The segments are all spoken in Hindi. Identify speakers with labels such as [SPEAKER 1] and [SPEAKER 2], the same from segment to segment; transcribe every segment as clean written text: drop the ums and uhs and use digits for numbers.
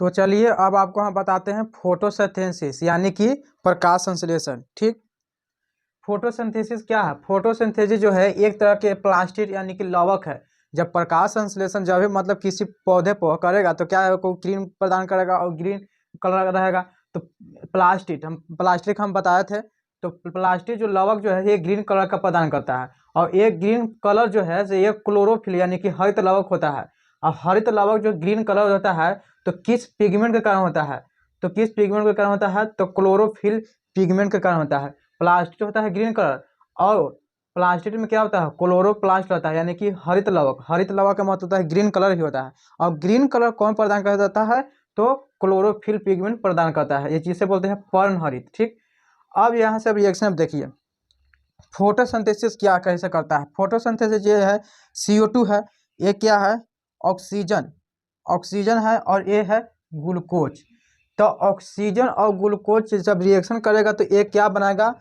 [SPEAKER 1] तो चलिए अब आपको हम बताते हैं फोटोसिंथेसिस यानी कि प्रकाश संश्लेषण। ठीक, फोटोसिंथेसिस क्या है? फोटोसिंथेसिस जो है एक तरह के प्लास्टिक यानी कि लवक है। जब प्रकाश संश्लेषण जब भी मतलब किसी पौधे पर करेगा तो क्या है, को ग्रीन प्रदान करेगा और ग्रीन कलर रहेगा। तो प्लास्टिक हम बताए थे, तो प्लास्टिक जो लवक जो है ये ग्रीन कलर का प्रदान करता है। और एक ग्रीन कलर जो है ये क्लोरोफिल यानी कि हरित लवक होता है। और हरित लवक जो ग्रीन कलर होता है तो किस पिगमेंट के कारण होता है? तो किस पिगमेंट के कारण होता है? तो क्लोरोफिल पिगमेंट के कारण होता है। प्लास्टिक होता है ग्रीन कलर और प्लास्टिक में क्या होता है? क्लोरोप्लास्ट होता है यानी कि हरित लवक। हरित लवक का मतलब होता है ग्रीन कलर ही होता है। और ग्रीन कलर कौन प्रदान कर देता है? तो क्लोरोफिल पिगमेंट प्रदान करता है। ये जिसे बोलते हैं पर्णहरित। ठीक, अब यहाँ से रिएक्शन अब देखिए फोटोसिंथेसिस क्या कैसे करता है। फोटोसिंथेसिस ये है CO2 है, ये क्या है? ऑक्सीजन। ऑक्सीजन है और ये है ग्लूकोज। तो ऑक्सीजन और ग्लूकोज जब रिएक्शन करेगा तो ये क्या बनाएगा?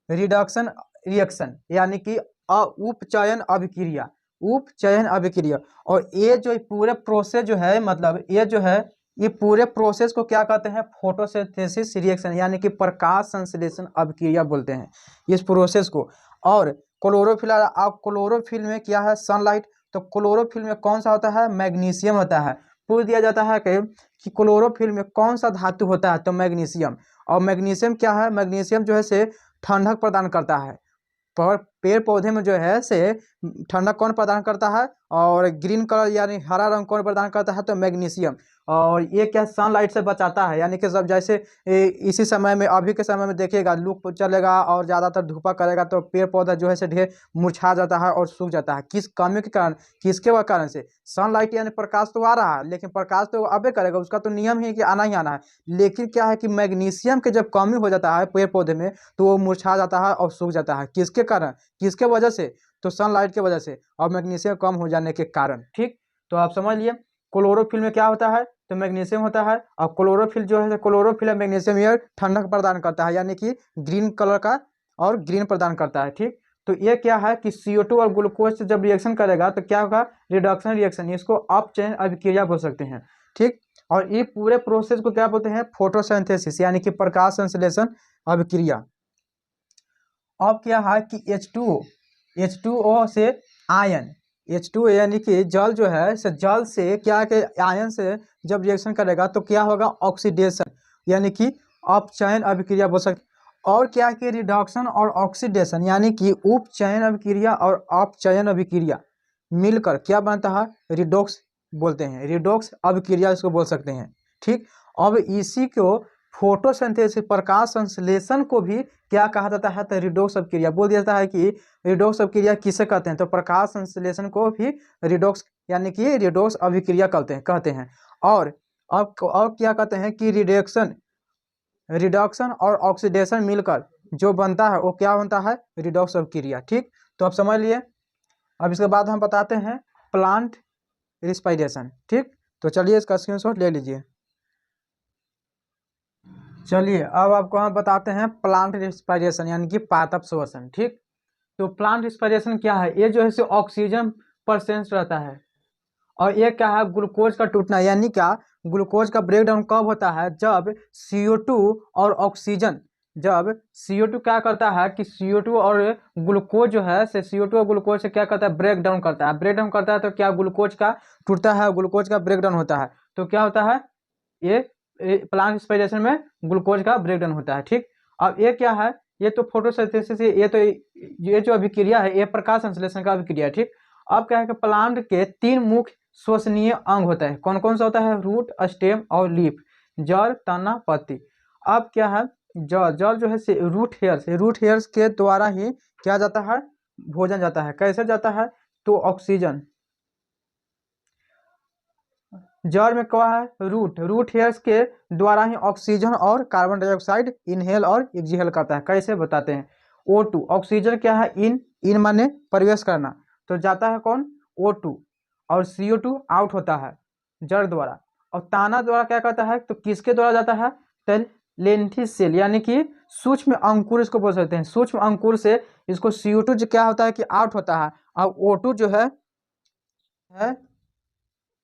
[SPEAKER 1] रिडक्शन रिएक्शन यानी कि उपचयन अभिक्रिया। उपचयन अभिक्रिया। और ये जो पूरे प्रोसेस जो है मतलब ये जो है ये पूरे प्रोसेस को क्या कहते हैं? फोटोसिंथेसिस रिएक्शन यानी कि प्रकाश संश्लेषण अभिक्रिया बोलते हैं इस प्रोसेस को। और क्लोरोफिल, अब क्लोरोफिल में क्या है? सनलाइट। तो क्लोरोफिल में कौन सा होता है? मैग्नीशियम होता है। पूछ दिया जाता है कि क्लोरोफिल में कौन सा धातु होता है? तो मैग्नीशियम। और मैग्नीशियम क्या है? मैग्नीशियम जो है से ठंडक प्रदान करता है। पर पेड़ पौधे में जो है से ठंडक कौन प्रदान करता है? और ग्रीन कलर यानी हरा रंग कौन प्रदान करता है? तो मैग्नीशियम। और ये क्या सनलाइट से बचाता है यानी कि जब जैसे इसी समय में अभी के समय में देखिएगा लू चलेगा और ज़्यादातर धूपा करेगा तो पेड़ पौधा जो है से ढेर मुरझा जाता है और सूख जाता है। किस कमी के कारण? किसके कारण से? सनलाइट यानी प्रकाश तो आ रहा है लेकिन प्रकाश तो अबे करेगा, उसका तो नियम ही है कि आना ही आना है। लेकिन क्या है कि मैग्नीशियम के जब कमी हो जाता है पेड़ पौधे में तो वो मुरझा जाता है और सूख जाता है। किसके कारण? किसके वजह से? तो सनलाइट के वजह से और मैग्नीशियम कम हो जाने के कारण। ठीक, तो आप समझ लिए क्लोरोफिल में क्या होता है? तो मैग्नीशियम होता है। और क्लोरोफिल जो है क्लोरोफिल और मैग्नीशियम ये ठंडक प्रदान करता है यानी कि ग्रीन कलर का और ग्रीन प्रदान करता है। ठीक, तो ये क्या है कि CO2 और ग्लूकोज से जब रिएक्शन करेगा तो क्या होगा? Reduction reaction. इसको अपचयन अभिक्रिया बोल सकते हैं। ठीक, और ये पूरे प्रोसेस को क्या बोलते हैं? फोटोसिंथेसिस यानी कि प्रकाश संश्लेषण अभिक्रिया। अब क्या है कि H2O से आयन, H2O यानी कि जल जो है जल से क्या के आयन से जब रिएक्शन करेगा तो क्या होगा? ऑक्सीडेशन यानी कि अपचयन अभिक्रिया बोल सकते। और क्या कि रिडक्शन और ऑक्सीडेशन यानी कि उपचयन अभिक्रिया और अपचयन अभिक्रिया मिलकर क्या बनता है? रिडोक्स बोलते हैं। रिडोक्स अभिक्रिया इसको बोल सकते हैं। ठीक, अब इसी को फोटोसिंथेसिस प्रकाश संश्लेषण को भी क्या कहा जाता है? तो रिडोक्स अभिक्रिया बोल दिया जाता है कि रिडोक्स अभिक्रिया किसे कहते हैं? तो प्रकाश संश्लेषण को भी रिडोक्स यानी कि रिडोक्स अभिक्रिया कहते हैं। और अब और क्या कहते हैं कि रिडक्शन और ऑक्सीडेशन मिलकर जो बनता है वो क्या बनता है? रिडोक्स अभिक्रिया। ठीक, तो आप समझ लिए। अब इसके बाद हम बताते हैं प्लांट रिस्पायरेशन। ठीक, तो चलिए इसका स्क्रीनशॉट ले लीजिए। चलिए अब आपको हम बताते हैं प्लांट रिस्पायरेशन यानी कि पादप श्वसन। ठीक, तो प्लांट रिस्पायरेशन क्या है? ये जो है ऑक्सीजन परसेंट रहता है। और ये क्या है? ग्लूकोज का टूटना यानी क्या? ग्लूकोज का ब्रेकडाउन कब होता है? जब CO2 और ऑक्सीजन, जब CO2 क्या करता है कि CO2 और ग्लूकोज जो है से CO2 और ग्लूकोज से क्या करता है? ब्रेक डाउन करता है। ब्रेक डाउन करता है तो क्या ग्लूकोज का टूटता है, ग्लूकोज का ब्रेक डाउन होता है। तो क्या होता है? ये प्लांट रिस्पायरेशन में ग्लूकोज का ब्रेकडाउन होता है। ठीक, अब ये क्या है? ये तो फोटोसिंथेसिस, ये जो अभिक्रिया है ये प्रकाश संश्लेषण का अभिक्रिया है। ठीक, अब क्या है कि प्लांट के 3 मुख्य श्वसनीय अंग होता है। कौन कौन सा होता है? रूट, स्टेम और लीफ, जड़, तना, पत्ती। अब क्या है? जड़ जो है रूट हेयर्स के द्वारा ही क्या जाता है? भोजन जाता है। कैसे जाता है? तो ऑक्सीजन। जड़ में क्या है? रूट हेयर्स के द्वारा ही ऑक्सीजन और कार्बन डाइऑक्साइड इनहेल और एक्सहेल करता है। कैसे बताते हैं? O2 ऑक्सीजन क्या है? इन माने प्रवेश करना, तो जाता है कौन? O2। और CO2 आउट होता है जड़ द्वारा। और ताना द्वारा क्या करता है? तो किसके द्वारा जाता है? तो लेंथिस सेल यानी कि सूक्ष्म अंकुर इसको बोल सकते हैं। सूक्ष्म अंकुर से इसको CO2 जो क्या होता है कि आउट होता है और O2 जो है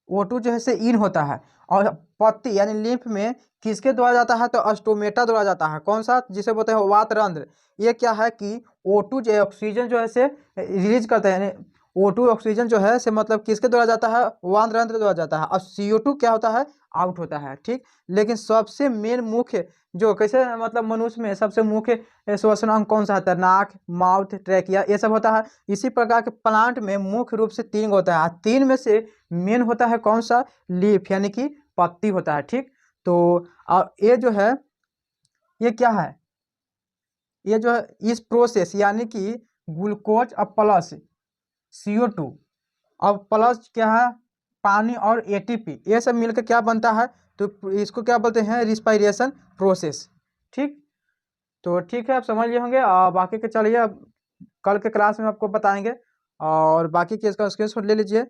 [SPEAKER 1] O2 जो है से इन होता है। और पत्ती यानी लिम्फ में किसके द्वारा जाता है, तो स्टोमेटा द्वारा जाता है। कौन सा, जिसे बोलते हैं वातरंध्र। ये क्या है कि O2 जो ऑक्सीजन जो है से रिलीज करता है, यानी O2 ऑक्सीजन जो है से मतलब किसके द्वारा जाता है, वातरंध्र द्वारा जाता है, और CO2 क्या होता है, आउट होता है। ठीक, लेकिन सबसे मेन मुख्य जो कैसे मतलब मनुष्य में सबसे मुख्य श्वसन अंग कौन सा होता है, नाक, माउथ, ट्रैकिया, ये सब होता है। इसी प्रकार के प्लांट में मुख्य रूप से 3 होता है, 3 में से मेन होता है कौन सा, लीफ यानी कि पत्ती होता है। ठीक, तो ये जो है ये क्या है, ये जो है इस प्रोसेस यानी कि ग्लूकोज अब प्लस CO2 अब प्लस क्या है, पानी और ATP, ये सब मिलकर क्या बनता है, तो इसको क्या बोलते हैं, रिस्पायरेशन प्रोसेस। ठीक, तो ठीक है, आप समझ लिए होंगे। बाकी के चलिए अब कल के क्लास में आपको बताएंगे, और बाकी के इसका स्क्रीनशॉट ले लीजिए।